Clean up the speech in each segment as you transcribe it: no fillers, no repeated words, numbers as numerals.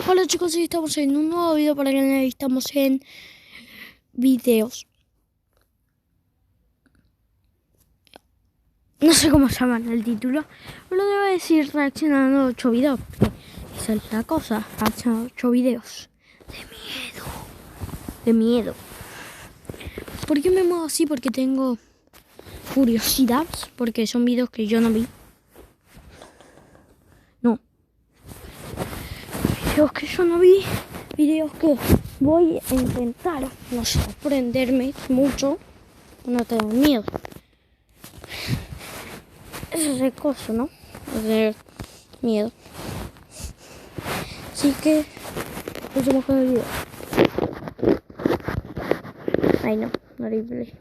Hola chicos, hoy estamos en un nuevo video para el canal. Estamos en videos. No sé cómo llaman el título, pero debo decir reaccionando a 8 videos. Esa es la cosa, reaccionando a 8 videos. De miedo. ¿Por qué me muevo así? Porque tengo curiosidad, porque son videos que yo no vi. No. Videos que yo no vi. Videos que voy a intentar no sorprenderme mucho. No tengo miedo. Eso es el coso, ¿no? De miedo. Así que empecemos con el video. Ay no, horrible.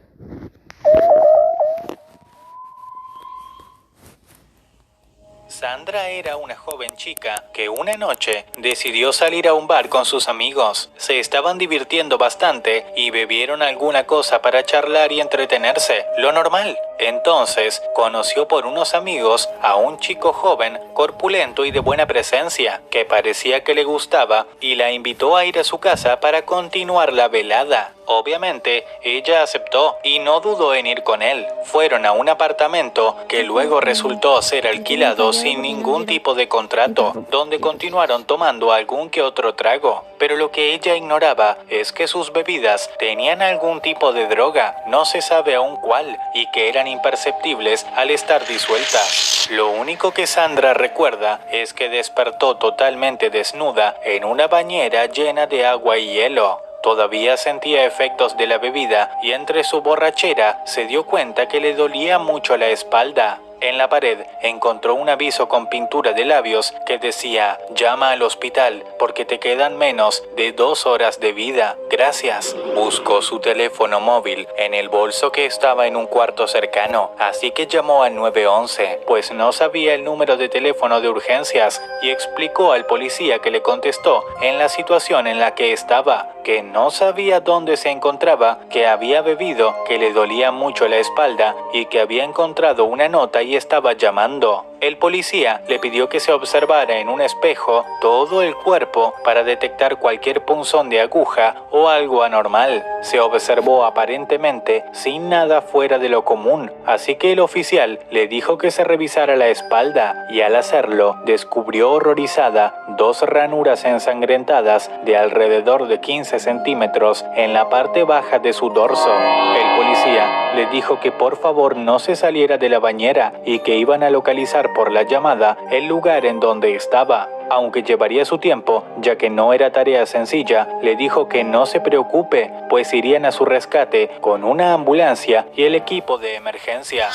Sandra era una joven chica que una noche decidió salir a un bar con sus amigos. Se estaban divirtiendo bastante y bebieron alguna cosa para charlar y entretenerse, lo normal. Entonces conoció por unos amigos a un chico joven, corpulento y de buena presencia, que parecía que le gustaba y la invitó a ir a su casa para continuar la velada. Obviamente, ella aceptó y no dudó en ir con él. Fueron a un apartamento que luego resultó ser alquilado sin ningún tipo de contrato, donde continuaron tomando algún que otro trago. Pero lo que ella ignoraba es que sus bebidas tenían algún tipo de droga, no se sabe aún cuál, y que eran imperceptibles al estar disueltas. Lo único que Sandra recuerda es que despertó totalmente desnuda en una bañera llena de agua y hielo. Todavía sentía efectos de la bebida y entre su borrachera se dio cuenta que le dolía mucho la espalda. En la pared encontró un aviso con pintura de labios que decía: llama al hospital porque te quedan menos de 2 horas de vida. Gracias. Buscó su teléfono móvil en el bolso que estaba en un cuarto cercano, así que llamó al 911, pues no sabía el número de teléfono de urgencias, y explicó al policía que le contestó en la situación en la que estaba, que no sabía dónde se encontraba, que había bebido, que le dolía mucho la espalda y que había encontrado una nota y estaba llamando. El policía le pidió que se observara en un espejo todo el cuerpo para detectar cualquier punzón de aguja o algo anormal. Se observó aparentemente sin nada fuera de lo común, así que el oficial le dijo que se revisara la espalda, y al hacerlo descubrió horrorizada 2 ranuras ensangrentadas de alrededor de 15 centímetros en la parte baja de su dorso. El policía le dijo que por favor no se saliera de la bañera y que iban a localizar por la llamada el lugar en donde estaba. Aunque llevaría su tiempo, ya que no era tarea sencilla, le dijo que no se preocupe, pues irían a su rescate con una ambulancia y el equipo de emergencia.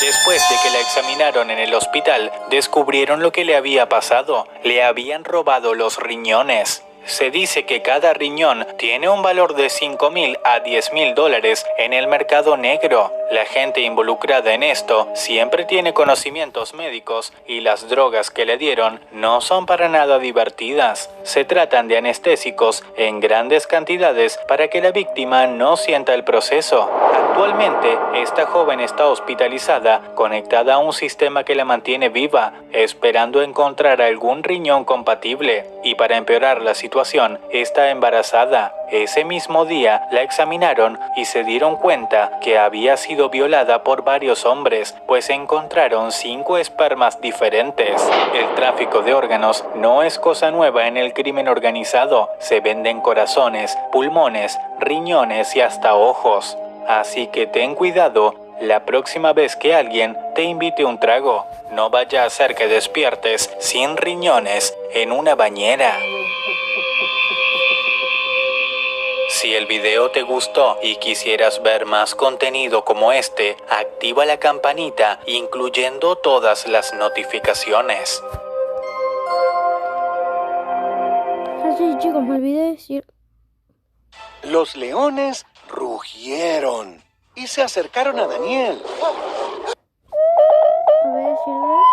Después de que la examinaron en el hospital, descubrieron lo que le había pasado. Le habían robado los riñones. Se dice que cada riñón tiene un valor de $5,000 a $10,000 en el mercado negro. La gente involucrada en esto siempre tiene conocimientos médicos y las drogas que le dieron no son para nada divertidas. Se tratan de anestésicos en grandes cantidades para que la víctima no sienta el proceso. Actualmente, esta joven está hospitalizada, conectada a un sistema que la mantiene viva, esperando encontrar algún riñón compatible. Y para empeorar la situación, está embarazada. Ese mismo día la examinaron y se dieron cuenta que había sido violada por varios hombres, pues encontraron 5 espermas diferentes. El tráfico de órganos no es cosa nueva en el crimen organizado. Se venden corazones, pulmones, riñones y hasta ojos. Así que ten cuidado la próxima vez que alguien te invite un trago. No vaya a ser que despiertes sin riñones en una bañera. Si el video te gustó y quisieras ver más contenido como este, activa la campanita incluyendo todas las notificaciones. Así chicos, me olvidé de decir. Los leones rugieron y se acercaron a Daniel. Voy a decirles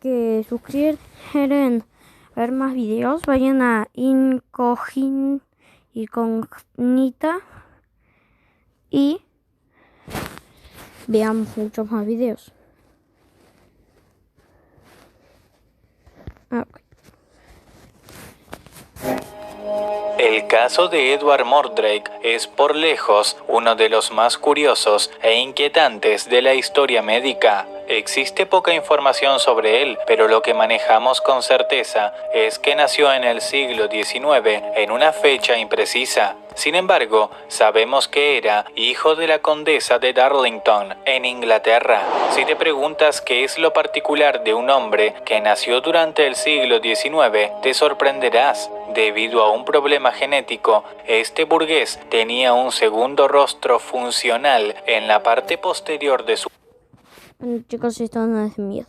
que suscriben a ver más videos. Vayan a Incognita y vean muchos más videos. Ok. El caso de Edward Mordrake es por lejos uno de los más curiosos e inquietantes de la historia médica. Existe poca información sobre él, pero lo que manejamos con certeza es que nació en el siglo XIX en una fecha imprecisa. Sin embargo, sabemos que era hijo de la condesa de Darlington, en Inglaterra. Si te preguntas qué es lo particular de un hombre que nació durante el siglo XIX, te sorprenderás. Debido a un problema genético, este burgués tenía un segundo rostro funcional en la parte posterior de su... Bueno, chicos, esto no es miedo.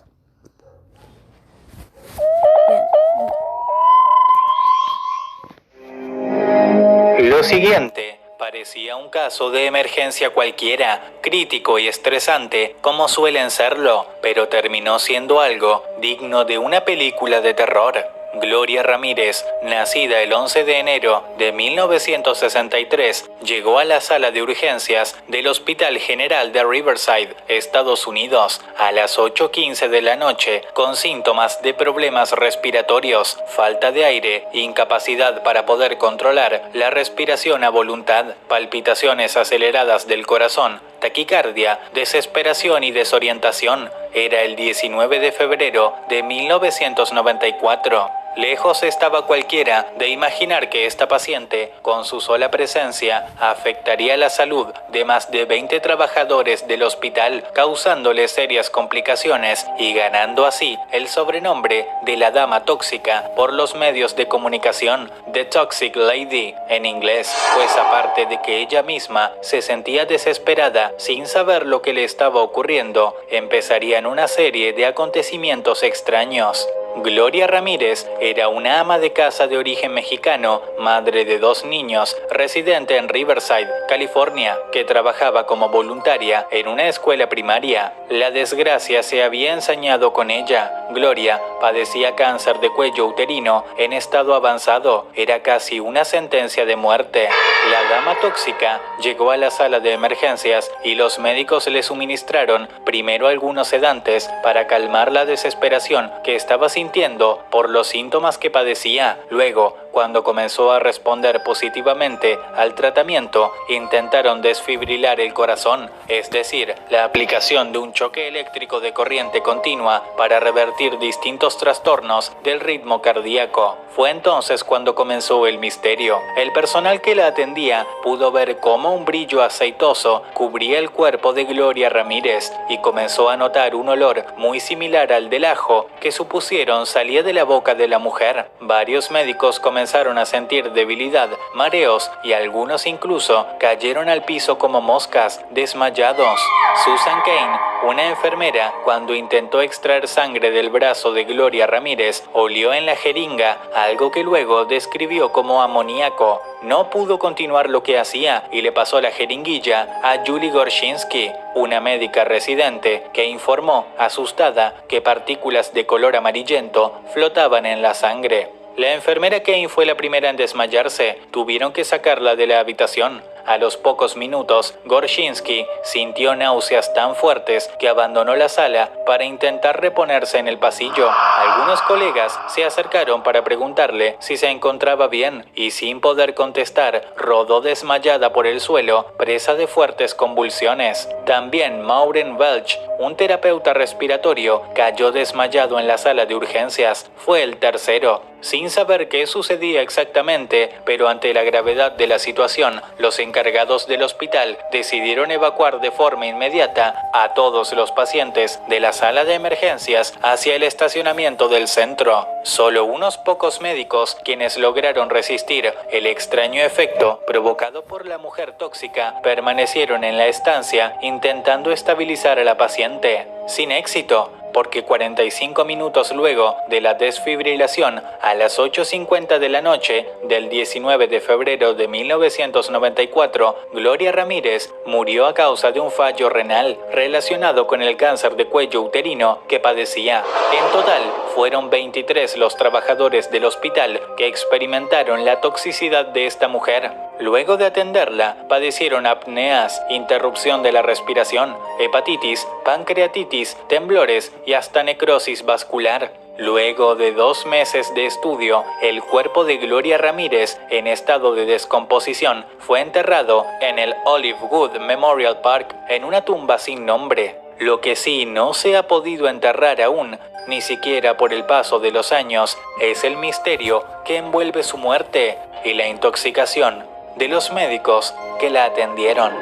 Lo siguiente parecía un caso de emergencia cualquiera, crítico y estresante, como suelen serlo, pero terminó siendo algo digno de una película de terror. Gloria Ramírez, nacida el 11 de enero de 1963, llegó a la sala de urgencias del Hospital General de Riverside, Estados Unidos, a las 8:15 de la noche con síntomas de problemas respiratorios, falta de aire, incapacidad para poder controlar la respiración a voluntad, palpitaciones aceleradas del corazón, taquicardia, desesperación y desorientación. Era el 19 de febrero de 1994. Lejos estaba cualquiera de imaginar que esta paciente, con su sola presencia, afectaría la salud de más de 20 trabajadores del hospital, causándole serias complicaciones y ganando así el sobrenombre de la dama tóxica por los medios de comunicación, The Toxic Lady en inglés, pues aparte de que ella misma se sentía desesperada sin saber lo que le estaba ocurriendo, empezarían una serie de acontecimientos extraños. Gloria Ramírez era una ama de casa de origen mexicano, madre de 2 niños, residente en Riverside, California, que trabajaba como voluntaria en una escuela primaria. La desgracia se había ensañado con ella. Gloria padecía cáncer de cuello uterino en estado avanzado. Era casi una sentencia de muerte. La dama tóxica llegó a la sala de emergencias y los médicos le suministraron primero algunos sedantes para calmar la desesperación que estaba sintiendo por los síntomas que padecía. Luego, cuando comenzó a responder positivamente al tratamiento, intentaron desfibrilar el corazón, es decir, la aplicación de un choque eléctrico de corriente continua para revertir distintos trastornos del ritmo cardíaco. Fue entonces cuando comenzó el misterio. El personal que la atendía pudo ver cómo un brillo aceitoso cubría el cuerpo de Gloria Ramírez y comenzó a notar un olor muy similar al del ajo que supusieron salía de la boca de la mujer. Varios médicos comenzaron a sentir debilidad, mareos y algunos incluso cayeron al piso como moscas, desmayados. Susan Kane, una enfermera, cuando intentó extraer sangre del brazo de Gloria Ramírez, olió en la jeringa algo que luego describió como amoníaco. No pudo continuar lo que hacía y le pasó la jeringuilla a Julie Gorshinsky, una médica residente, que informó, asustada, que partículas de color amarillento flotaban en la sangre. La enfermera Kane fue la primera en desmayarse. Tuvieron que sacarla de la habitación. A los pocos minutos, Gorshinsky sintió náuseas tan fuertes que abandonó la sala para intentar reponerse en el pasillo. Algunos colegas se acercaron para preguntarle si se encontraba bien y sin poder contestar, rodó desmayada por el suelo, presa de fuertes convulsiones. También Maureen Welch, un terapeuta respiratorio, cayó desmayado en la sala de urgencias. Fue el tercero. Sin saber qué sucedía exactamente, pero ante la gravedad de la situación, los encargados del hospital decidieron evacuar de forma inmediata a todos los pacientes de la sala de emergencias hacia el estacionamiento del centro. Solo unos pocos médicos, quienes lograron resistir el extraño efecto provocado por la mujer tóxica, permanecieron en la estancia intentando estabilizar a la paciente. Sin éxito, porque 45 minutos luego de la desfibrilación, a las 8:50 de la noche del 19 de febrero de 1994, Gloria Ramírez murió a causa de un fallo renal relacionado con el cáncer de cuello uterino que padecía. En total, fueron 23 los trabajadores del hospital que experimentaron la toxicidad de esta mujer. Luego de atenderla, padecieron apneas, interrupción de la respiración, hepatitis, pancreatitis, temblores y hasta necrosis vascular. Luego de 2 meses de estudio, el cuerpo de Gloria Ramírez, en estado de descomposición, fue enterrado en el Olivewood Memorial Park en una tumba sin nombre. Lo que sí no se ha podido enterrar aún, ni siquiera por el paso de los años, es el misterio que envuelve su muerte y la intoxicación de los médicos que la atendieron.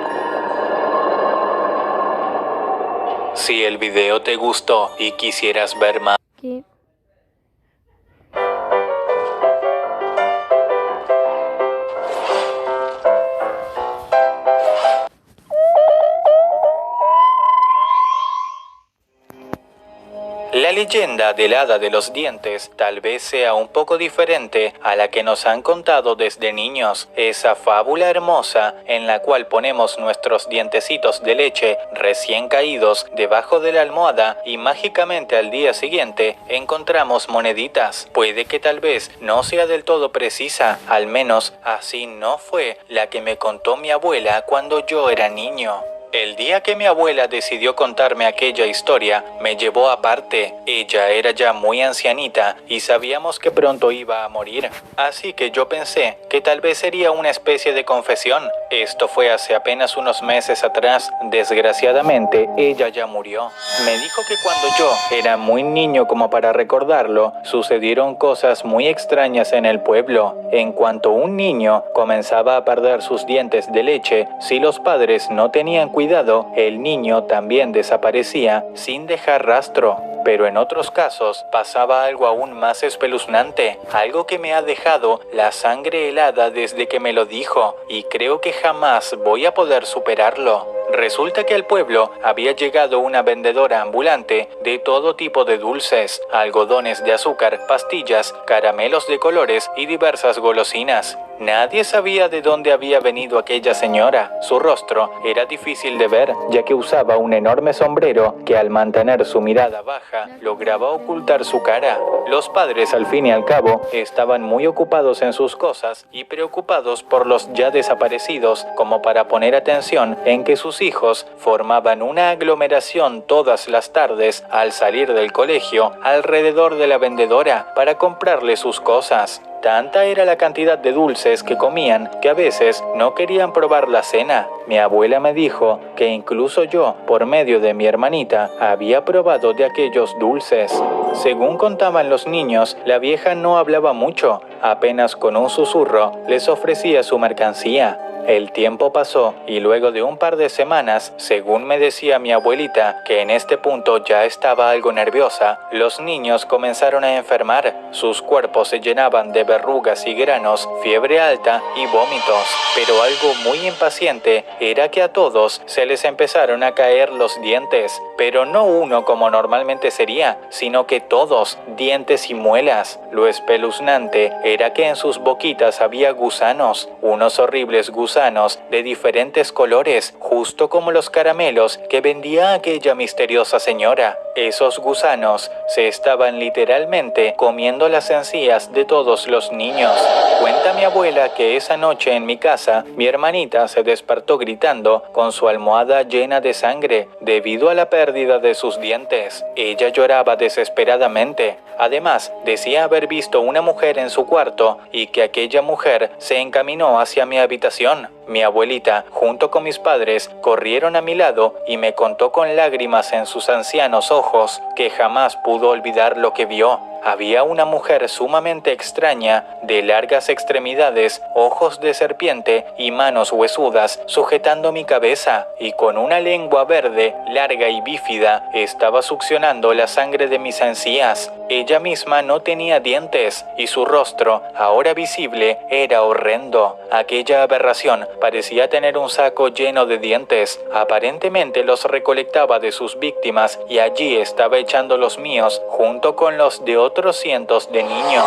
Si el video te gustó y quisieras ver más, ¿Qué? la leyenda del hada de los dientes tal vez sea un poco diferente a la que nos han contado desde niños. Esa fábula hermosa en la cual ponemos nuestros dientecitos de leche recién caídos debajo de la almohada y mágicamente al día siguiente encontramos moneditas. Puede que tal vez no sea del todo precisa, al menos así no fue la que me contó mi abuela cuando yo era niño. El día que mi abuela decidió contarme aquella historia, me llevó aparte. Ella era ya muy ancianita y sabíamos que pronto iba a morir. Así que yo pensé que tal vez sería una especie de confesión. Esto fue hace apenas unos meses atrás. Desgraciadamente, ella ya murió. Me dijo que cuando yo era muy niño como para recordarlo, sucedieron cosas muy extrañas en el pueblo. En cuanto un niño comenzaba a perder sus dientes de leche, si los padres no tenían cuidado, el niño también desaparecía sin dejar rastro. Pero en otros casos pasaba algo aún más espeluznante, algo que me ha dejado la sangre helada desde que me lo dijo, y creo que jamás voy a poder superarlo. Resulta que al pueblo había llegado una vendedora ambulante de todo tipo de dulces, algodones de azúcar, pastillas, caramelos de colores y diversas golosinas. Nadie sabía de dónde había venido aquella señora. Su rostro era difícil de ver, ya que usaba un enorme sombrero que al mantener su mirada baja lograba ocultar su cara. Los padres, al fin y al cabo, estaban muy ocupados en sus cosas y preocupados por los ya desaparecidos como para poner atención en que sus hijos formaban una aglomeración todas las tardes al salir del colegio alrededor de la vendedora para comprarle sus cosas. Tanta era la cantidad de dulces que comían que a veces no querían probar la cena. Mi abuela me dijo que incluso yo, por medio de mi hermanita, había probado de aquellos dulces. Según contaban los niños, la vieja no hablaba mucho, apenas con un susurro les ofrecía su mercancía. El tiempo pasó y luego de un par de semanas, según me decía mi abuelita, que en este punto ya estaba algo nerviosa, los niños comenzaron a enfermar. Sus cuerpos se llenaban de verrugas y granos, fiebre alta y vómitos. Pero algo muy impaciente era que a todos se les empezaron a caer los dientes, pero no uno como normalmente sería, sino que todos, dientes y muelas. Lo espeluznante era que en sus boquitas había gusanos, unos horribles gusanos de diferentes colores, justo como los caramelos que vendía aquella misteriosa señora. Esos gusanos se estaban literalmente comiendo las encías de todos los niños. Cuenta mi abuela que esa noche en mi casa, mi hermanita se despertó gritando con su almohada llena de sangre debido a la pérdida de sus dientes. Ella lloraba desesperadamente. Además, decía haber visto una mujer en su cuarto y que aquella mujer se encaminó hacia mi habitación. Mi abuelita, junto con mis padres, corrieron a mi lado y me contó con lágrimas en sus ancianos ojos que jamás pudo olvidar lo que vio. Había una mujer sumamente extraña, de largas extremidades, ojos de serpiente y manos huesudas sujetando mi cabeza, y con una lengua verde, larga y bífida, estaba succionando la sangre de mis encías. Ella misma no tenía dientes y su rostro, ahora visible, era horrendo. Aquella aberración parecía tener un saco lleno de dientes. Aparentemente los recolectaba de sus víctimas y allí estaba echando los míos junto con los de otros cientos de niños.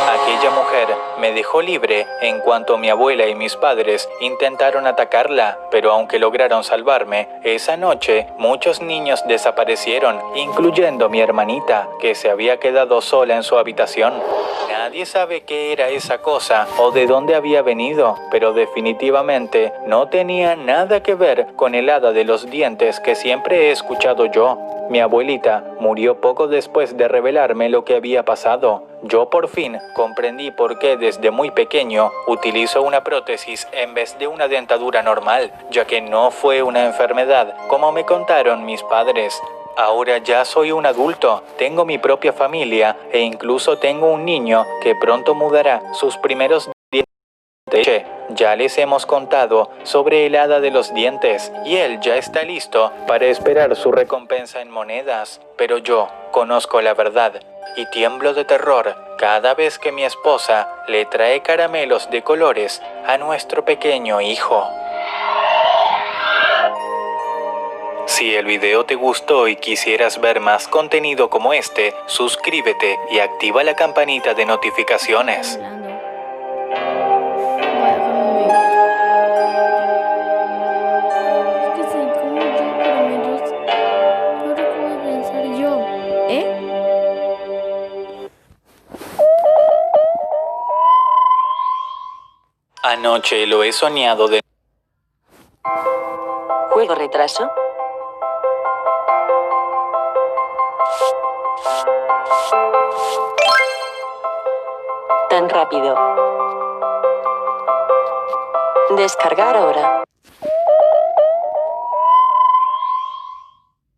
Aquella mujer me dejó libre en cuanto mi abuela y mis padres intentaron atacarla, pero aunque lograron salvarme, esa noche muchos niños desaparecieron, incluyendo mi hermanita, que se había quedado sola en su habitación. Nadie sabe qué era esa cosa o de dónde había venido, pero definitivamente no tenía nada que ver con el hada de los dientes que siempre he escuchado yo. Mi abuelita murió poco después de revelarme lo que había pasado. Yo por fin comprendí por qué desde muy pequeño utilizo una prótesis en vez de una dentadura normal, ya que no fue una enfermedad como me contaron mis padres. Ahora ya soy un adulto, tengo mi propia familia e incluso tengo un niño que pronto mudará sus primeros dientes. Ya les hemos contado sobre el hada de los dientes y él ya está listo para esperar su recompensa en monedas. Pero yo conozco la verdad y tiemblo de terror cada vez que mi esposa le trae caramelos de colores a nuestro pequeño hijo. Si el video te gustó y quisieras ver más contenido como este, suscríbete y activa la campanita de notificaciones. Es que soy como yo, pero menos. Ahora qué voy a pensar yo, ¿eh? Anoche lo he soñado de... Juego retraso. Tan rápido. Descargar ahora.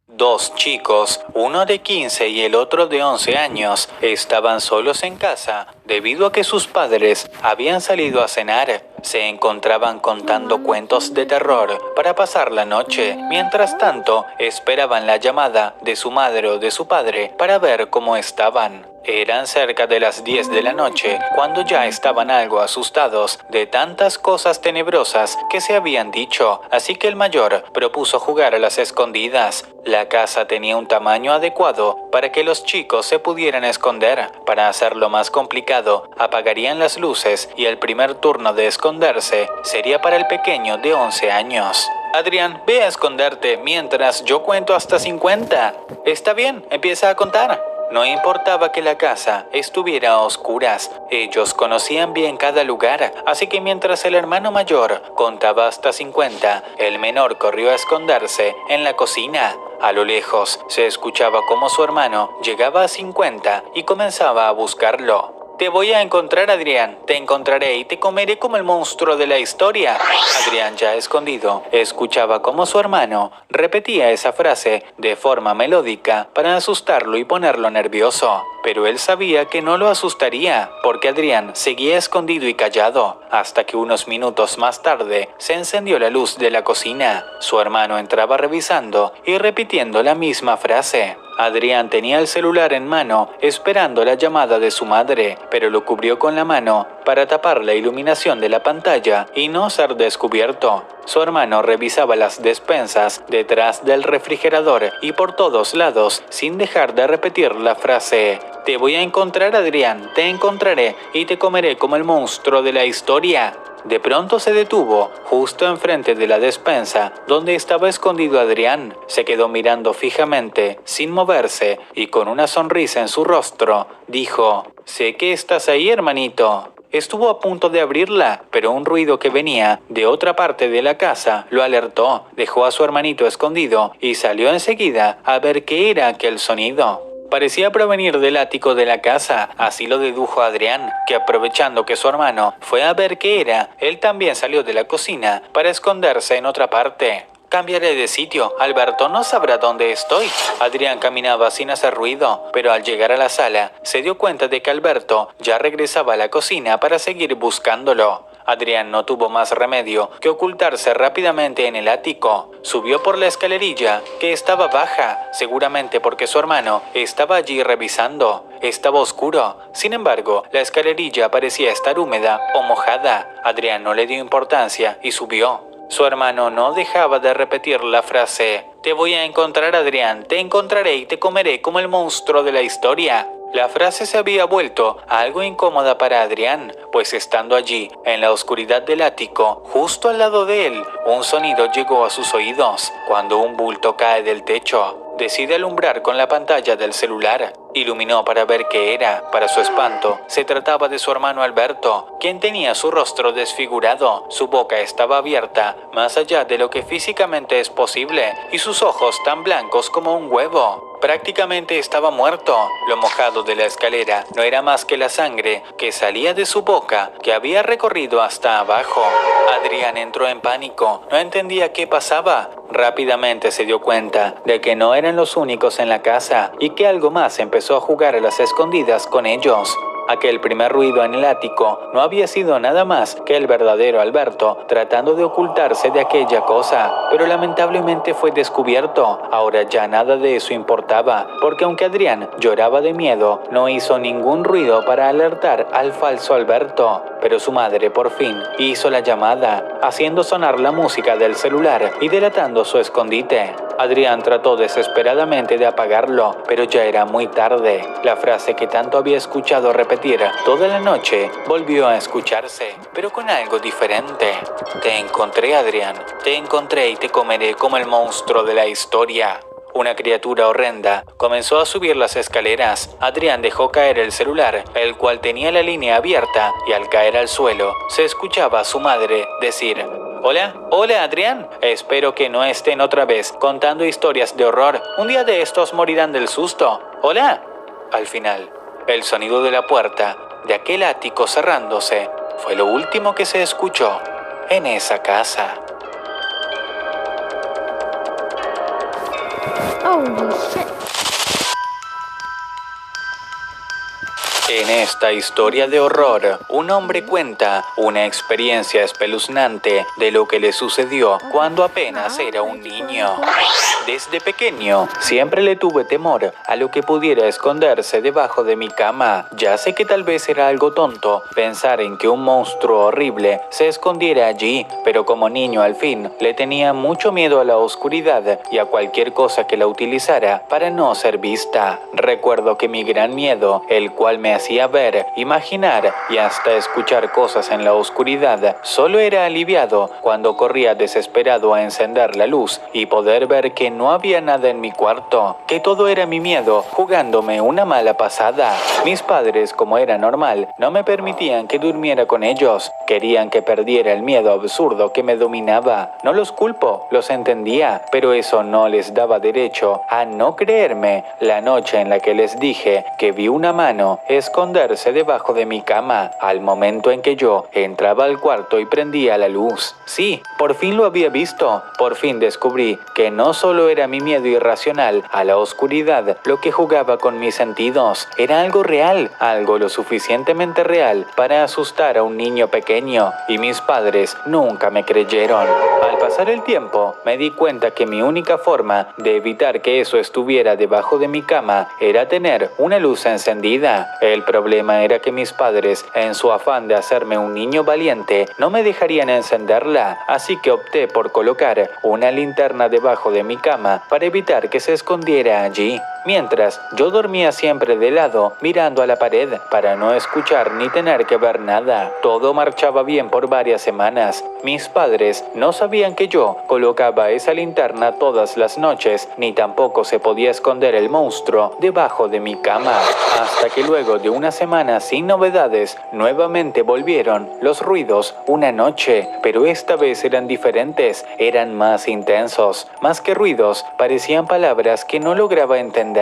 Dos chicos, uno de 15 y el otro de 11 años, estaban solos en casa debido a que sus padres habían salido a cenar. Se encontraban contando cuentos de terror para pasar la noche. Mientras tanto, esperaban la llamada de su madre o de su padre para ver cómo estaban. Eran cerca de las 10 de la noche cuando ya estaban algo asustados de tantas cosas tenebrosas que se habían dicho, así que el mayor propuso jugar a las escondidas. La casa tenía un tamaño adecuado para que los chicos se pudieran esconder. Para hacerlo más complicado, apagarían las luces y el primer turno de esconderse sería para el pequeño de 11 años. Adrián, ve a esconderte mientras yo cuento hasta 50. Está bien, empieza a contar. No importaba que la casa estuviera a oscuras, ellos conocían bien cada lugar, así que mientras el hermano mayor contaba hasta 50, el menor corrió a esconderse en la cocina. A lo lejos se escuchaba cómo su hermano llegaba a 50 y comenzaba a buscarlo. Te voy a encontrar, Adrián. Te encontraré y te comeré como el monstruo de la historia. Adrián, ya escondido, escuchaba cómo su hermano repetía esa frase de forma melódica para asustarlo y ponerlo nervioso. Pero él sabía que no lo asustaría, porque Adrián seguía escondido y callado, hasta que unos minutos más tarde se encendió la luz de la cocina. Su hermano entraba revisando y repitiendo la misma frase. Adrián tenía el celular en mano, esperando la llamada de su madre, pero lo cubrió con la mano para tapar la iluminación de la pantalla y no ser descubierto. Su hermano revisaba las despensas detrás del refrigerador y por todos lados, sin dejar de repetir la frase: te voy a encontrar, Adrián, te encontraré y te comeré como el monstruo de la historia. De pronto se detuvo, justo enfrente de la despensa, donde estaba escondido Adrián. Se quedó mirando fijamente, sin moverse, y con una sonrisa en su rostro, dijo: sé que estás ahí, hermanito. Estuvo a punto de abrirla, pero un ruido que venía de otra parte de la casa lo alertó. Dejó a su hermanito escondido y salió enseguida a ver qué era aquel sonido. Parecía provenir del ático de la casa, así lo dedujo Adrián, que aprovechando que su hermano fue a ver qué era, él también salió de la cocina para esconderse en otra parte. Cambiaré de sitio, Alberto no sabrá dónde estoy. Adrián caminaba sin hacer ruido, pero al llegar a la sala, se dio cuenta de que Alberto ya regresaba a la cocina para seguir buscándolo. Adrián no tuvo más remedio que ocultarse rápidamente en el ático. Subió por la escalerilla, que estaba baja, seguramente porque su hermano estaba allí revisando. Estaba oscuro. Sin embargo, la escalerilla parecía estar húmeda o mojada. Adrián no le dio importancia y subió. Su hermano no dejaba de repetir la frase: te voy a encontrar, Adrián, te encontraré y te comeré como el monstruo de la historia. La frase se había vuelto algo incómoda para Adrián, pues estando allí, en la oscuridad del ático, justo al lado de él, un sonido llegó a sus oídos. Cuando un bulto cae del techo, decide alumbrar con la pantalla del celular Iluminó para ver qué era. Para su espanto, se trataba de su hermano Alberto, quien tenía su rostro desfigurado, su boca estaba abierta, más allá de lo que físicamente es posible, y sus ojos tan blancos como un huevo. Prácticamente estaba muerto. Lo mojado de la escalera no era más que la sangre que salía de su boca, que había recorrido hasta abajo. Adrián entró en pánico, no entendía qué pasaba. Rápidamente se dio cuenta de que no eran los únicos en la casa y que algo más empezó a jugar a las escondidas con ellos. Aquel primer ruido en el ático no había sido nada más que el verdadero Alberto tratando de ocultarse de aquella cosa, pero lamentablemente fue descubierto. Ahora ya nada de eso importaba, porque aunque Adrián lloraba de miedo, no hizo ningún ruido para alertar al falso Alberto. Pero su madre por fin hizo la llamada, haciendo sonar la música del celular y delatando su escondite. Adrián trató desesperadamente de apagarlo, pero ya era muy tarde. La frase que tanto había escuchado repetir toda la noche volvió a escucharse, pero con algo diferente. Te encontré, Adrián. Te encontré y te comeré como el monstruo de la historia. Una criatura horrenda comenzó a subir las escaleras. Adrián dejó caer el celular, el cual tenía la línea abierta, y al caer al suelo, se escuchaba a su madre decir: Hola, hola Adrián, espero que no estén otra vez contando historias de horror. Un día de estos morirán del susto. Hola. Al final, el sonido de la puerta de aquel ático cerrándose fue lo último que se escuchó en esa casa. Holy shit. En esta historia de horror, un hombre cuenta una experiencia espeluznante de lo que le sucedió cuando apenas era un niño. Desde pequeño, siempre le tuve temor a lo que pudiera esconderse debajo de mi cama. Ya sé que tal vez era algo tonto pensar en que un monstruo horrible se escondiera allí, pero como niño al fin le tenía mucho miedo a la oscuridad y a cualquier cosa que la utilizara para no ser vista. Recuerdo que mi gran miedo, el cual me hacía ver, imaginar y hasta escuchar cosas en la oscuridad, solo era aliviado cuando corría desesperado a encender la luz y poder ver que no había nada en mi cuarto, que todo era mi miedo jugándome una mala pasada. Mis padres, como era normal, no me permitían que durmiera con ellos. Querían que perdiera el miedo absurdo que me dominaba. No los culpo, los entendía, pero eso no les daba derecho a no creerme la noche en la que les dije que vi una mano esconderse debajo de mi cama al momento en que yo entraba al cuarto y prendía la luz. Sí, por fin lo había visto. Por fin descubrí que no solo era mi miedo irracional a la oscuridad lo que jugaba con mis sentidos. Era algo real, algo lo suficientemente real para asustar a un niño pequeño, y mis padres nunca me creyeron. Al pasar el tiempo, me di cuenta que mi única forma de evitar que eso estuviera debajo de mi cama era tener una luz encendida. El problema era que mis padres, en su afán de hacerme un niño valiente, no me dejarían encenderla, así que opté por colocar una linterna debajo de mi cama para evitar que se escondiera allí. Mientras, yo dormía siempre de lado, mirando a la pared, para no escuchar ni tener que ver nada. Todo marchaba bien por varias semanas. Mis padres no sabían que yo colocaba esa linterna todas las noches, ni tampoco se podía esconder el monstruo debajo de mi cama. Hasta que luego de una semana sin novedades, nuevamente volvieron los ruidos una noche, pero esta vez eran diferentes, eran más intensos. Más que ruidos, parecían palabras que no lograba entender.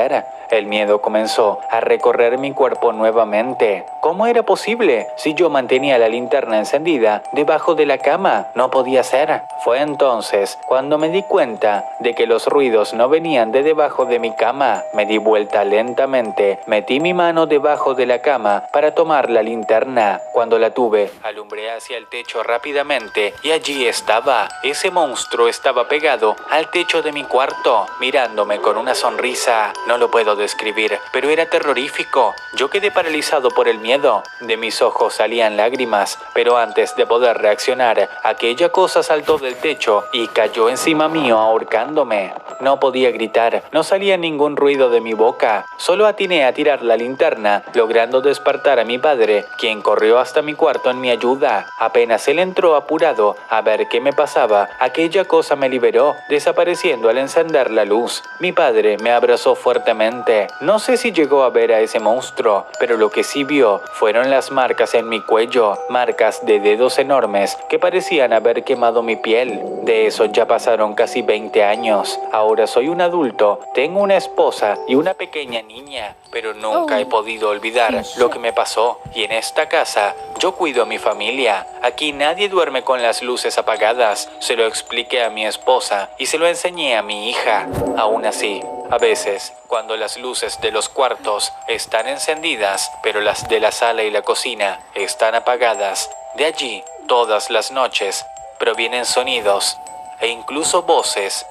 El miedo comenzó a recorrer mi cuerpo nuevamente. ¿Cómo era posible? Si yo mantenía la linterna encendida debajo de la cama, no podía ser. Fue entonces cuando me di cuenta de que los ruidos no venían de debajo de mi cama. Me di vuelta lentamente, metí mi mano debajo de la cama para tomar la linterna. Cuando la tuve, alumbré hacia el techo rápidamente y allí estaba. Ese monstruo estaba pegado al techo de mi cuarto, mirándome con una sonrisa. No lo puedo describir, pero era terrorífico. Yo quedé paralizado por el miedo miedo. De mis ojos salían lágrimas, pero antes de poder reaccionar, aquella cosa saltó del techo y cayó encima mío ahorcándome. No podía gritar, no salía ningún ruido de mi boca. Solo atiné a tirar la linterna, logrando despertar a mi padre, quien corrió hasta mi cuarto en mi ayuda. Apenas él entró apurado a ver qué me pasaba, aquella cosa me liberó, desapareciendo al encender la luz. Mi padre me abrazó fuertemente. No sé si llegó a ver a ese monstruo, pero lo que sí vio fueron las marcas en mi cuello, marcas de dedos enormes que parecían haber quemado mi piel. De eso ya pasaron casi 20 años. Ahora soy un adulto, tengo una esposa y una pequeña niña, pero nunca he podido olvidar lo que me pasó. Y en esta casa yo cuido a mi familia. Aquí nadie duerme con las luces apagadas. Se lo expliqué a mi esposa y se lo enseñé a mi hija. Aún así, a veces, cuando las luces de los cuartos están encendidas, pero las de la sala y la cocina están apagadas, de allí, todas las noches, provienen sonidos e incluso voces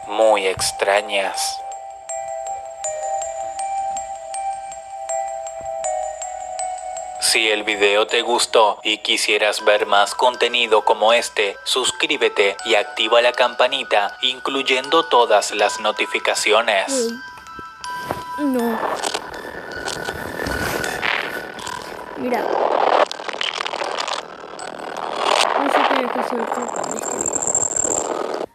muy extrañas. Si el video te gustó y quisieras ver más contenido como este, suscríbete y activa la campanita, incluyendo todas las notificaciones. No. Mira. Vamos a tener que hacer otro con este video.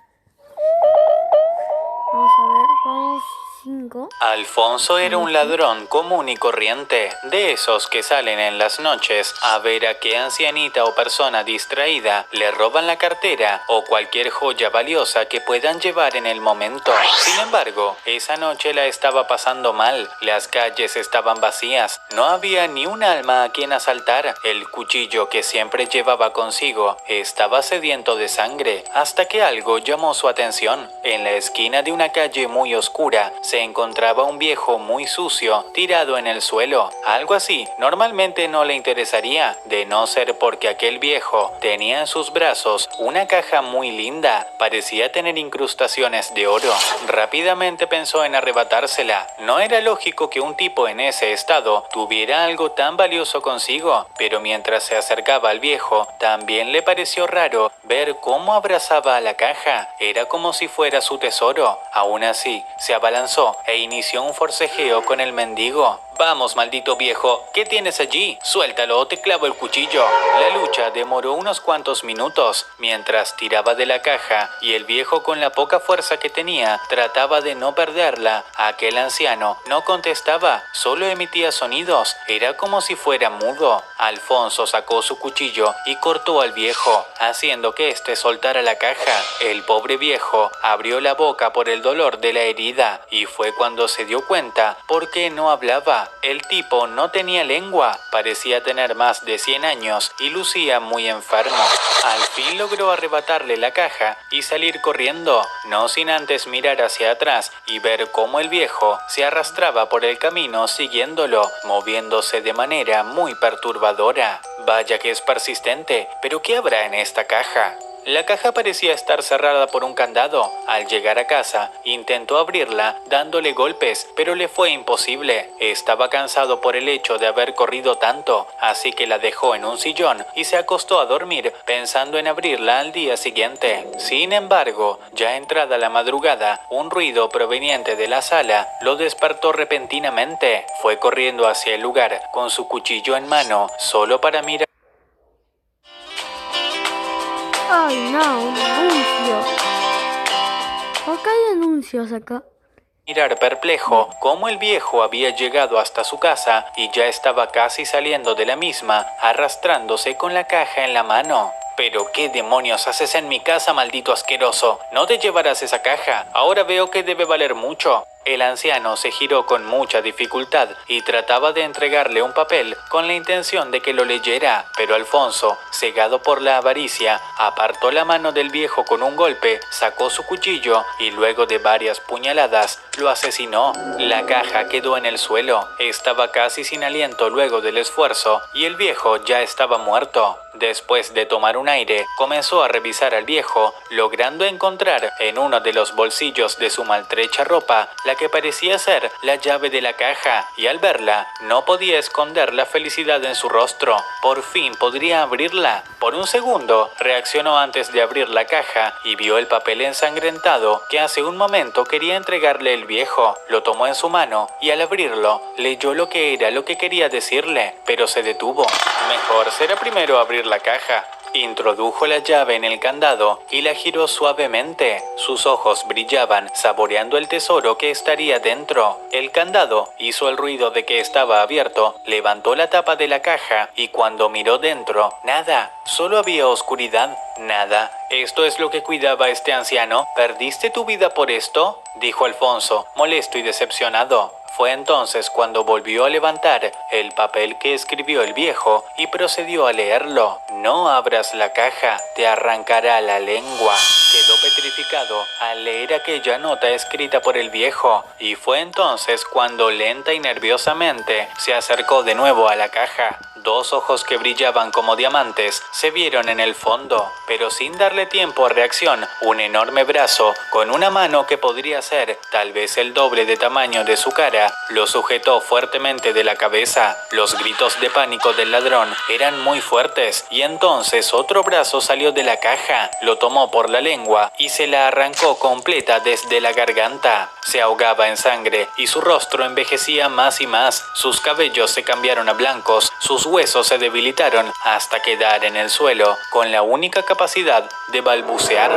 Vamos a ver, vamos 5. Alfonso era un ladrón común y corriente, de esos que salen en las noches a ver a qué ancianita o persona distraída le roban la cartera o cualquier joya valiosa que puedan llevar en el momento. Sin embargo, esa noche la estaba pasando mal, las calles estaban vacías, no había ni un alma a quien asaltar, el cuchillo que siempre llevaba consigo estaba sediento de sangre, hasta que algo llamó su atención. En la esquina de una calle muy oscura se encontraba un viejo muy sucio tirado en el suelo. Algo así normalmente no le interesaría, de no ser porque aquel viejo tenía en sus brazos una caja muy linda, parecía tener incrustaciones de oro. Rápidamente pensó en arrebatársela. No era lógico que un tipo en ese estado tuviera algo tan valioso consigo, pero mientras se acercaba al viejo, también le pareció raro ver cómo abrazaba a la caja. Era como si fuera su tesoro. Aún así, se abalanzó e inició un forcejeo con el mendigo. Vamos, maldito viejo, ¿qué tienes allí? Suéltalo o te clavo el cuchillo. La lucha demoró unos cuantos minutos, mientras tiraba de la caja y el viejo, con la poca fuerza que tenía, trataba de no perderla. Aquel anciano no contestaba, solo emitía sonidos, era como si fuera mudo. Alfonso sacó su cuchillo y cortó al viejo, haciendo que éste soltara la caja. El pobre viejo abrió la boca por el dolor de la herida y fue cuando se dio cuenta por qué no hablaba. El tipo no tenía lengua, parecía tener más de 100 años y lucía muy enfermo. Al fin logró arrebatarle la caja y salir corriendo, no sin antes mirar hacia atrás y ver cómo el viejo se arrastraba por el camino siguiéndolo, moviéndose de manera muy perturbadora. Vaya que es persistente, pero ¿qué habrá en esta caja? La caja parecía estar cerrada por un candado. Al llegar a casa, intentó abrirla dándole golpes, pero le fue imposible. Estaba cansado por el hecho de haber corrido tanto, así que la dejó en un sillón y se acostó a dormir pensando en abrirla al día siguiente. Sin embargo, ya entrada la madrugada, un ruido proveniente de la sala lo despertó repentinamente. Fue corriendo hacia el lugar con su cuchillo en mano, solo para mirar. Ay, no, un anuncio. ¿Por qué hay anuncios acá? Mirar perplejo cómo el viejo había llegado hasta su casa y ya estaba casi saliendo de la misma, arrastrándose con la caja en la mano. ¿Pero qué demonios haces en mi casa, maldito asqueroso? No te llevarás esa caja. Ahora veo que debe valer mucho. El anciano se giró con mucha dificultad y trataba de entregarle un papel con la intención de que lo leyera, pero Alfonso, cegado por la avaricia, apartó la mano del viejo con un golpe, sacó su cuchillo y luego de varias puñaladas lo asesinó. La caja quedó en el suelo, estaba casi sin aliento luego del esfuerzo y el viejo ya estaba muerto. Después de tomar un aire, comenzó a revisar al viejo, logrando encontrar en uno de los bolsillos de su maltrecha ropa la que parecía ser la llave de la caja, y al verla, no podía esconder la felicidad en su rostro. Por fin podría abrirla. Por un segundo, reaccionó antes de abrir la caja y vio el papel ensangrentado que hace un momento quería entregarle el viejo. Lo tomó en su mano y al abrirlo, leyó lo que era lo que quería decirle, pero se detuvo. Mejor será primero abrir la caja. Introdujo la llave en el candado y la giró suavemente. Sus ojos brillaban, saboreando el tesoro que estaría dentro. El candado hizo el ruido de que estaba abierto, levantó la tapa de la caja y cuando miró dentro, nada, solo había oscuridad, nada. ¿Esto es lo que cuidaba este anciano? ¿Perdiste tu vida por esto?, dijo Alfonso, molesto y decepcionado. Fue entonces cuando volvió a levantar el papel que escribió el viejo y procedió a leerlo. No abras la caja, te arrancará la lengua. Quedó petrificado al leer aquella nota escrita por el viejo y fue entonces cuando lenta y nerviosamente se acercó de nuevo a la caja. Dos ojos que brillaban como diamantes se vieron en el fondo, pero sin darle tiempo a reacción, un enorme brazo con una mano que podría ser tal vez el doble de tamaño de su cara, lo sujetó fuertemente de la cabeza. Los gritos de pánico del ladrón eran muy fuertes y entonces otro brazo salió de la caja, lo tomó por la lengua y se la arrancó completa desde la garganta. Se ahogaba en sangre y su rostro envejecía más y más. Sus cabellos se cambiaron a blancos, sus huesos se debilitaron hasta quedar en el suelo, con la única capacidad de balbucear.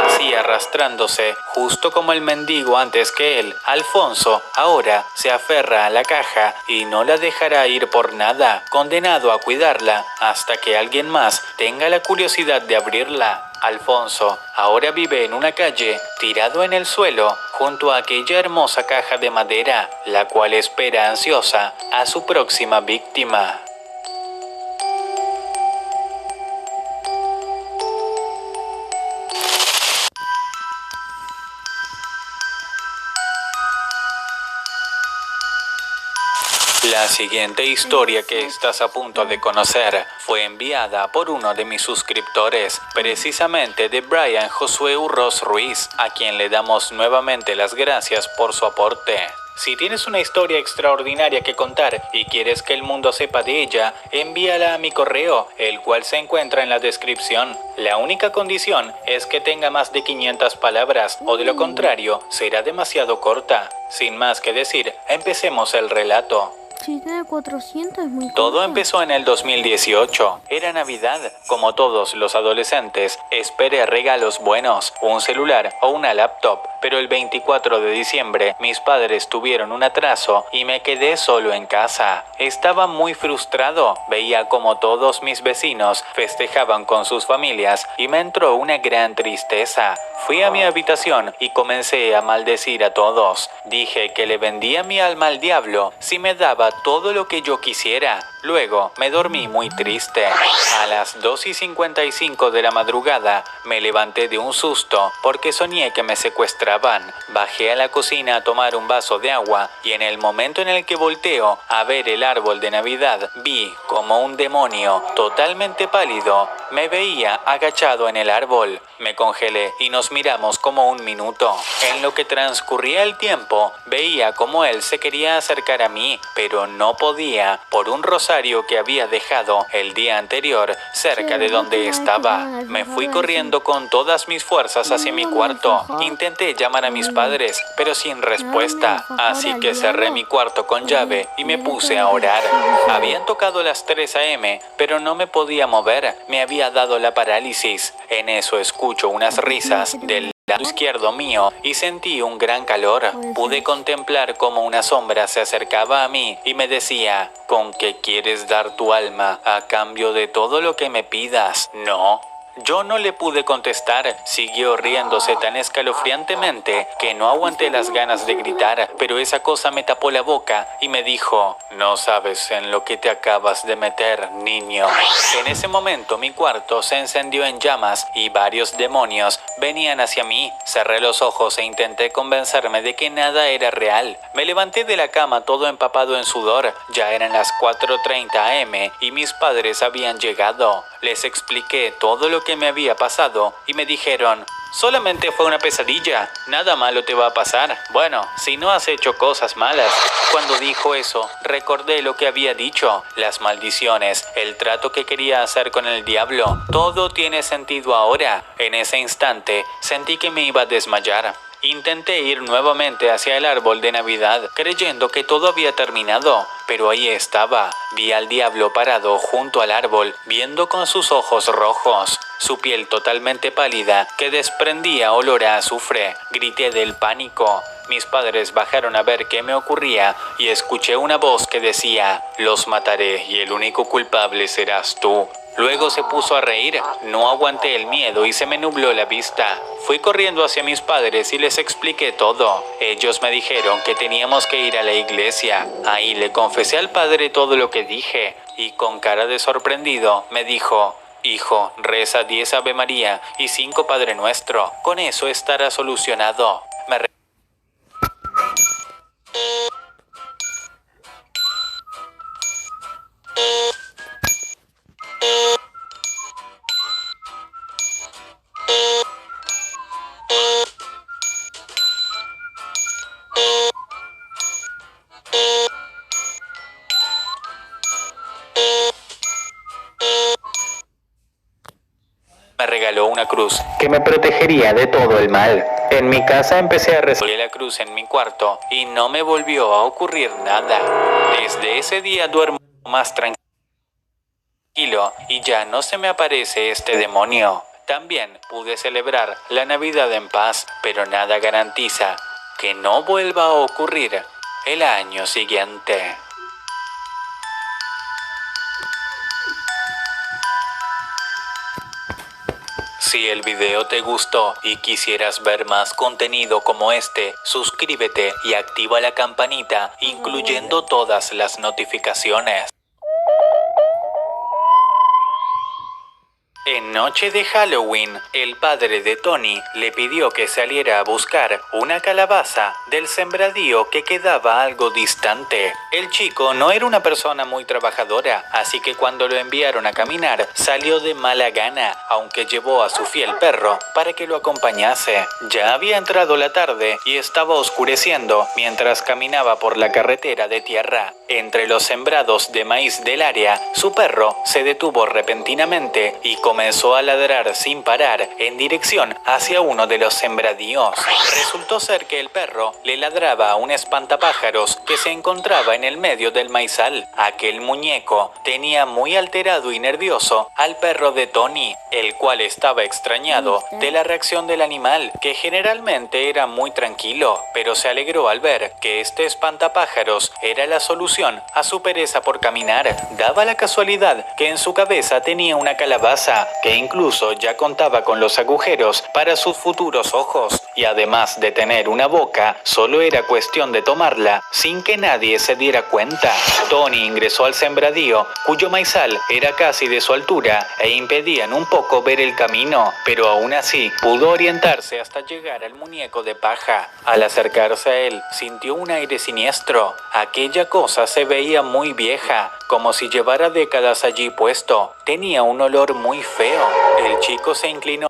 Así arrastrándose, justo como el mendigo antes que él, Alfonso ahora se aferra a la caja y no la dejará ir por nada, condenado a cuidarla hasta que alguien más tenga la curiosidad de abrirla. Alfonso ahora vive en una calle, tirado en el suelo, junto a aquella hermosa caja de madera, la cual espera ansiosa a su próxima víctima. La siguiente historia que estás a punto de conocer fue enviada por uno de mis suscriptores, precisamente de Brian Josué Urroz Ruiz, a quien le damos nuevamente las gracias por su aporte. Si tienes una historia extraordinaria que contar y quieres que el mundo sepa de ella, envíala a mi correo, el cual se encuentra en la descripción. La única condición es que tenga más de 500 palabras, o de lo contrario, será demasiado corta. Sin más que decir, empecemos el relato. Si tiene 400 es muy Todo corto. empezó en el 2018. Era Navidad. Como todos los adolescentes, esperé regalos buenos, un celular o una laptop. Pero el 24 de diciembre, mis padres tuvieron un atraso y me quedé solo en casa. Estaba muy frustrado. Veía como todos mis vecinos festejaban con sus familias y me entró una gran tristeza. Fui a mi habitación y comencé a maldecir a todos. Dije que le vendía mi alma al diablo si me daba todo lo que yo quisiera. Luego me dormí muy triste. A las 2:55 de la madrugada me levanté de un susto porque soñé que me secuestraban. Bajé a la cocina a tomar un vaso de agua y en el momento en el que volteo a ver el árbol de Navidad, vi como un demonio totalmente pálido me veía agachado en el árbol. Me congelé y nos miramos como un minuto. En lo que transcurría el tiempo, veía como él se quería acercar a mí, pero no podía por un rosario que había dejado el día anterior cerca de donde estaba. Me fui corriendo con todas mis fuerzas hacia mi cuarto. Intenté llamar a mis padres, pero sin respuesta. Así que cerré mi cuarto con llave y me puse a orar. Habían tocado las 3 a.m., pero no me podía mover. Me había dado la parálisis. En eso escucho unas risas del lado izquierdo mío y sentí un gran calor. Pude contemplar cómo una sombra se acercaba a mí y me decía: ¿con qué quieres dar tu alma a cambio de todo lo que me pidas? No. Yo no le pude contestar, siguió riéndose tan escalofriantemente que no aguanté las ganas de gritar, pero esa cosa me tapó la boca y me dijo: no sabes en lo que te acabas de meter, niño. En ese momento mi cuarto se encendió en llamas y varios demonios venían hacia mí. Cerré los ojos e intenté convencerme de que nada era real. Me levanté de la cama todo empapado en sudor. Ya eran las 4:30 a.m. y mis padres habían llegado. Les expliqué todo lo que me había pasado y me dijeron: solamente fue una pesadilla, nada malo te va a pasar. Bueno, si no has hecho cosas malas. Cuando dijo eso, recordé lo que había dicho, las maldiciones, el trato que quería hacer con el diablo. Todo tiene sentido ahora. En ese instante, sentí que me iba a desmayar. Intenté ir nuevamente hacia el árbol de Navidad, creyendo que todo había terminado, pero ahí estaba. Vi al diablo parado junto al árbol, viendo con sus ojos rojos, su piel totalmente pálida, que desprendía olor a azufre. Grité del pánico. Mis padres bajaron a ver qué me ocurría y escuché una voz que decía: los mataré y el único culpable serás tú. Luego se puso a reír. No aguanté el miedo y se me nubló la vista. Fui corriendo hacia mis padres y les expliqué todo. Ellos me dijeron que teníamos que ir a la iglesia. Ahí le confesé al padre todo lo que dije y con cara de sorprendido me dijo: hijo, reza 10 Ave María y 5 Padre Nuestro. Con eso estará solucionado. Me regaló una cruz que me protegería de todo el mal. En mi casa empecé a rezar la cruz en mi cuarto y no me volvió a ocurrir nada. Desde ese día duermo más tranquilo y ya no se me aparece este demonio. También pude celebrar la Navidad en paz, pero nada garantiza que no vuelva a ocurrir el año siguiente. Si el video te gustó y quisieras ver más contenido como este, suscríbete y activa la campanita, incluyendo todas las notificaciones. En noche de Halloween, el padre de Tony le pidió que saliera a buscar una calabaza del sembradío que quedaba algo distante. El chico no era una persona muy trabajadora, así que cuando lo enviaron a caminar, salió de mala gana, aunque llevó a su fiel perro para que lo acompañase. Ya había entrado la tarde y estaba oscureciendo mientras caminaba por la carretera de tierra. Entre los sembrados de maíz del área, su perro se detuvo repentinamente y comenzó a ladrar sin parar en dirección hacia uno de los sembradíos. Resultó ser que el perro le ladraba a un espantapájaros que se encontraba en el medio del maizal. Aquel muñeco tenía muy alterado y nervioso al perro de Tony, el cual estaba extrañado de la reacción del animal, que generalmente era muy tranquilo, pero se alegró al ver que este espantapájaros era la solución a su pereza por caminar. Daba la casualidad que en su cabeza tenía una calabaza, que incluso ya contaba con los agujeros para sus futuros ojos, y además de tener una boca, solo era cuestión de tomarla sin que nadie se diera cuenta. Tony ingresó al sembradío, cuyo maizal era casi de su altura e impedían un poco ver el camino, pero aún así pudo orientarse hasta llegar al muñeco de paja. Al acercarse a él, sintió un aire siniestro. Aquella cosa se veía muy vieja, como si llevara décadas allí puesto. Tenía un olor muy feo. El chico se inclinó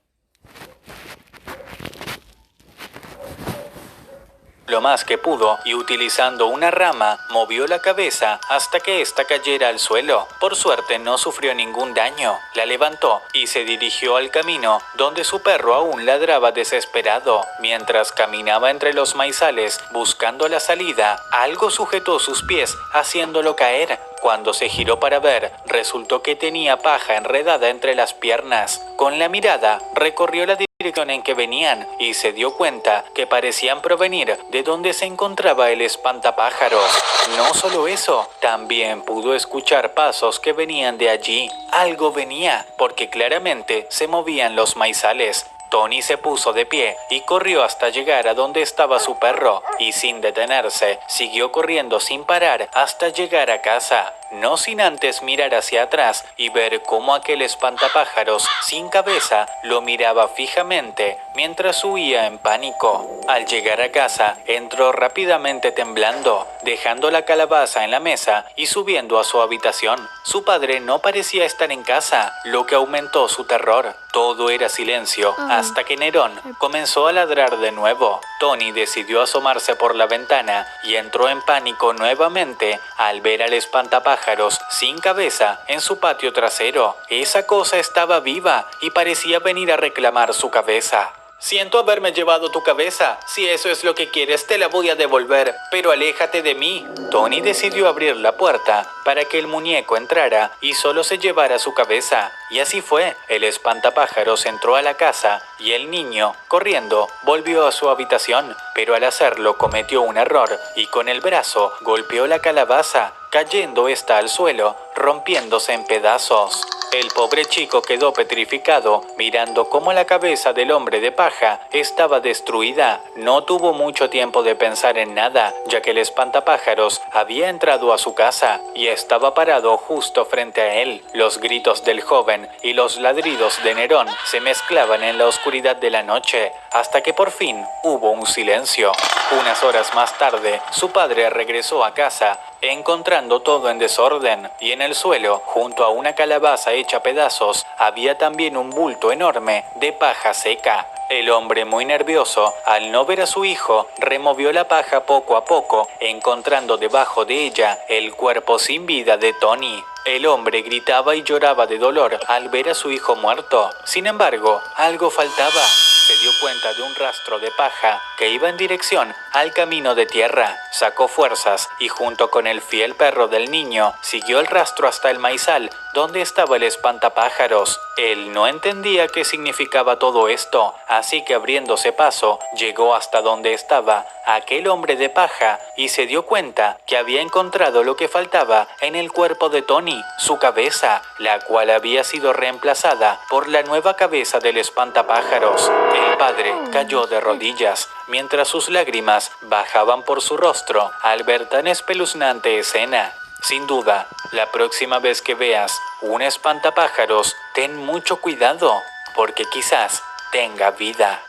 lo más que pudo y utilizando una rama movió la cabeza hasta que ésta cayera al suelo. Por suerte no sufrió ningún daño. La levantó y se dirigió al camino donde su perro aún ladraba desesperado. Mientras caminaba entre los maizales buscando la salida, algo sujetó sus pies haciéndolo caer. Cuando se giró para ver, resultó que tenía paja enredada entre las piernas. Con la mirada recorrió la dirección en que venían y se dio cuenta que parecían provenir de donde se encontraba el espantapájaros. No solo eso, también pudo escuchar pasos que venían de allí. Algo venía, porque claramente se movían los maizales. Tony se puso de pie y corrió hasta llegar a donde estaba su perro, y sin detenerse, siguió corriendo sin parar hasta llegar a casa. no sin antes mirar hacia atrás y ver cómo aquel espantapájaros sin cabeza lo miraba fijamente mientras huía en pánico. Al llegar a casa, entró rápidamente temblando, dejando la calabaza en la mesa y subiendo a su habitación. Su padre no parecía estar en casa, lo que aumentó su terror. Todo era silencio, hasta que Nerón comenzó a ladrar de nuevo. Tony decidió asomarse por la ventana y entró en pánico nuevamente al ver al espantapájaros sin cabeza en su patio trasero. Esa cosa estaba viva y parecía venir a reclamar su cabeza. Siento haberme llevado tu cabeza. Si eso es lo que quieres, te la voy a devolver, pero aléjate de mí. Tony decidió abrir la puerta para que el muñeco entrara y solo se llevara su cabeza. Y así fue. El espantapájaros entró a la casa y el niño, corriendo, volvió a su habitación, pero al hacerlo cometió un error y con el brazo golpeó la calabaza, cayendo esta al suelo, rompiéndose en pedazos. El pobre chico quedó petrificado, mirando cómo la cabeza del hombre de paja estaba destruida. No tuvo mucho tiempo de pensar en nada, ya que el espantapájaros había entrado a su casa y estaba parado justo frente a él. Los gritos del joven y los ladridos de Nerón se mezclaban en la oscuridad de la noche, hasta que por fin hubo un silencio. Unas horas más tarde, su padre regresó a casa, encontrando todo en desorden, y en el suelo, junto a una calabaza hecha pedazos, había también un bulto enorme de paja seca. El hombre, muy nervioso, al no ver a su hijo, removió la paja poco a poco, encontrando debajo de ella el cuerpo sin vida de Tony. El hombre gritaba y lloraba de dolor al ver a su hijo muerto. Sin embargo, algo faltaba. Se dio cuenta de un rastro de paja que iba en dirección al camino de tierra. Sacó fuerzas y junto con el fiel perro del niño, siguió el rastro hasta el maizal donde estaba el espantapájaros. Él no entendía qué significaba todo esto, así que abriéndose paso, llegó hasta donde estaba aquel hombre de paja y se dio cuenta que había encontrado lo que faltaba en el cuerpo de Tony, su cabeza, la cual había sido reemplazada por la nueva cabeza del espantapájaros. El padre cayó de rodillas, mientras sus lágrimas bajaban por su rostro al ver tan espeluznante escena. Sin duda, la próxima vez que veas un espantapájaros, ten mucho cuidado, porque quizás tenga vida.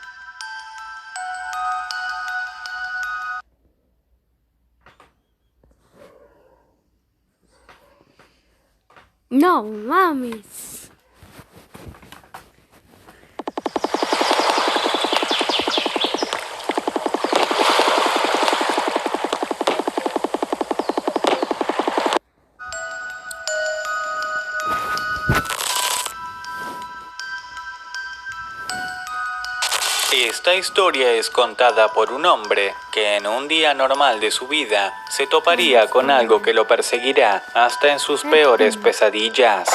No mames. Esta historia es contada por un hombre que en un día normal de su vida se toparía con algo que lo perseguirá hasta en sus peores pesadillas.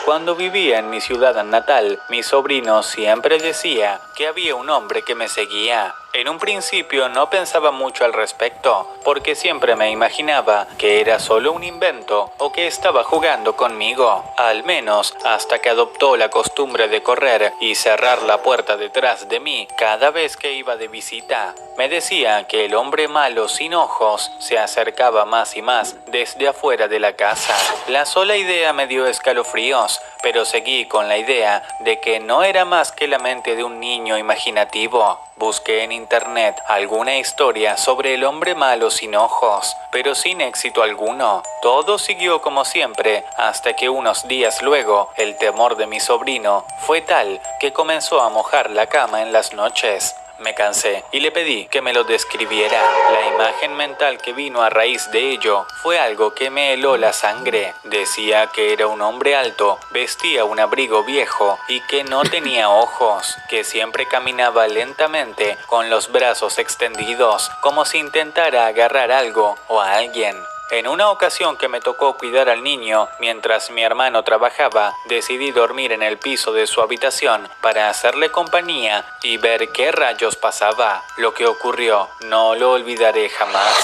Cuando vivía en mi ciudad natal, mi sobrino siempre decía que había un hombre que me seguía. En un principio no pensaba mucho al respecto, porque siempre me imaginaba que era solo un invento o que estaba jugando conmigo, al menos hasta que adoptó la costumbre de correr y cerrar la puerta detrás de mí cada vez que iba de visita. Me decía que el hombre malo sin ojos se acercaba más y más desde afuera de la casa. La sola idea me dio escalofríos, pero seguí con la idea de que no era más que la mente de un niño imaginativo. Busqué en internet alguna historia sobre el hombre malo sin ojos, pero sin éxito alguno. Todo siguió como siempre, hasta que unos días luego, el temor de mi sobrino fue tal que comenzó a mojar la cama en las noches. Me cansé y le pedí que me lo describiera. La imagen mental que vino a raíz de ello fue algo que me heló la sangre. Decía que era un hombre alto, vestía un abrigo viejo y que no tenía ojos, que siempre caminaba lentamente con los brazos extendidos, como si intentara agarrar algo o a alguien. En una ocasión que me tocó cuidar al niño mientras mi hermano trabajaba, decidí dormir en el piso de su habitación para hacerle compañía y ver qué rayos pasaba. Lo que ocurrió no lo olvidaré jamás.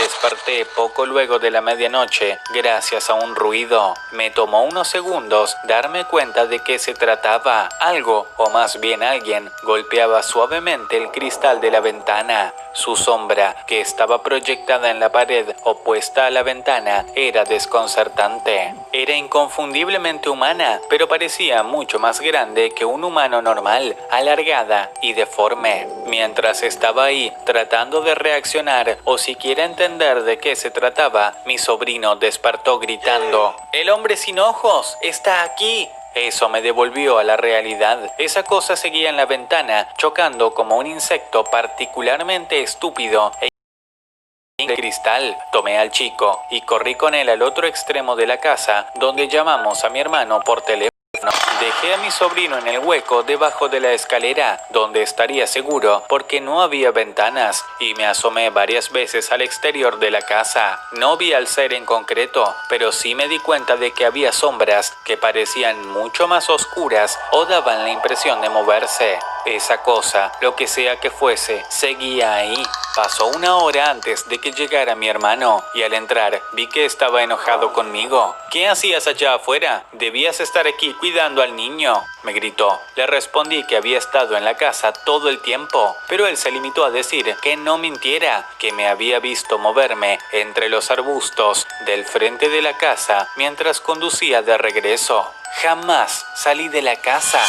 Desperté poco luego de la medianoche, gracias a un ruido. Me tomó unos segundos darme cuenta de qué se trataba. Algo, o más bien alguien, golpeaba suavemente el cristal de la ventana. Su sombra, que estaba proyectada en la pared opuesta a la ventana, era desconcertante. Era inconfundiblemente humana, pero parecía mucho más grande que un humano normal, alargada y deforme. Mientras estaba ahí, tratando de reaccionar o siquiera entender de qué se trataba, mi sobrino despertó gritando: «¡El hombre sin ojos está aquí!». Eso me devolvió a la realidad. Esa cosa seguía en la ventana, chocando como un insecto particularmente estúpido de cristal. Tomé al chico y corrí con él al otro extremo de la casa, donde llamamos a mi hermano por teléfono. Dejé a mi sobrino en el hueco debajo de la escalera, donde estaría seguro porque no había ventanas, y me asomé varias veces al exterior de la casa. No vi al ser en concreto, pero sí me di cuenta de que había sombras que parecían mucho más oscuras o daban la impresión de moverse. Esa cosa, lo que sea que fuese, seguía ahí. Pasó una hora antes de que llegara mi hermano, y al entrar vi que estaba enojado conmigo. «¿Qué hacías allá afuera? Debías estar aquí cuidando al niño», me gritó. Le respondí que había estado en la casa todo el tiempo, pero él se limitó a decir que no mintiera, que me había visto moverme entre los arbustos del frente de la casa mientras conducía de regreso. Jamás salí de la casa.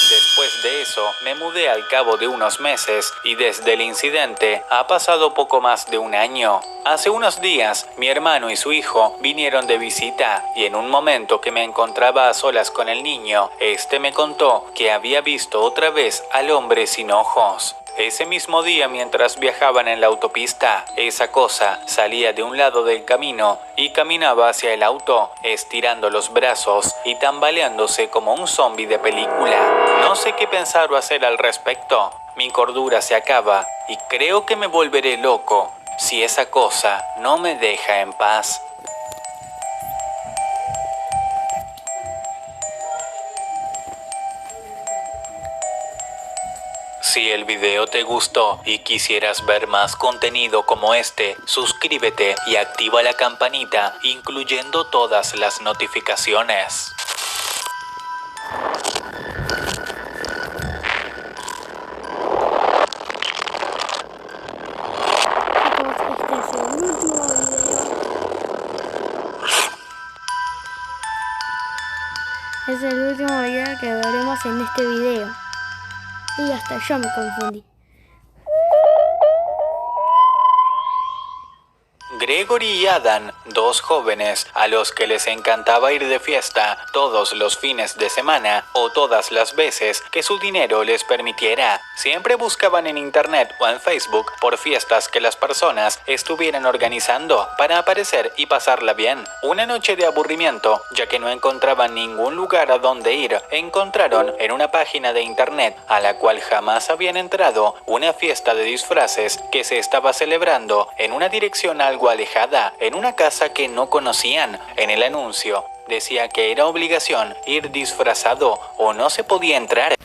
Después de eso, me mudé al cabo de unos meses y desde el incidente ha pasado poco más de un año. Hace unos días, mi hermano y su hijo vinieron de visita y en un momento que me encontraba a solas con el niño, este me contó que había visto otra vez al hombre sin ojos. Ese mismo día, mientras viajaban en la autopista, esa cosa salía de un lado del camino y caminaba hacia el auto, estirando los brazos y tambaleándose como un zombi de película. No sé qué pensar o hacer al respecto. Mi cordura se acaba y creo que me volveré loco si esa cosa no me deja en paz. Si el video te gustó y quisieras ver más contenido como este, suscríbete y activa la campanita, incluyendo todas las notificaciones. Es el último video que veremos en este video. Y hasta yo me confundí. Gregory y Adam, dos jóvenes a los que les encantaba ir de fiesta todos los fines de semana o todas las veces que su dinero les permitiera. Siempre buscaban en internet o en Facebook por fiestas que las personas estuvieran organizando para aparecer y pasarla bien. Una noche de aburrimiento, ya que no encontraban ningún lugar a donde ir, encontraron en una página de internet a la cual jamás habían entrado una fiesta de disfraces que se estaba celebrando en una dirección algo alejada, en una casa que no conocían. En el anuncio decía que era obligación ir disfrazado o no se podía entrar.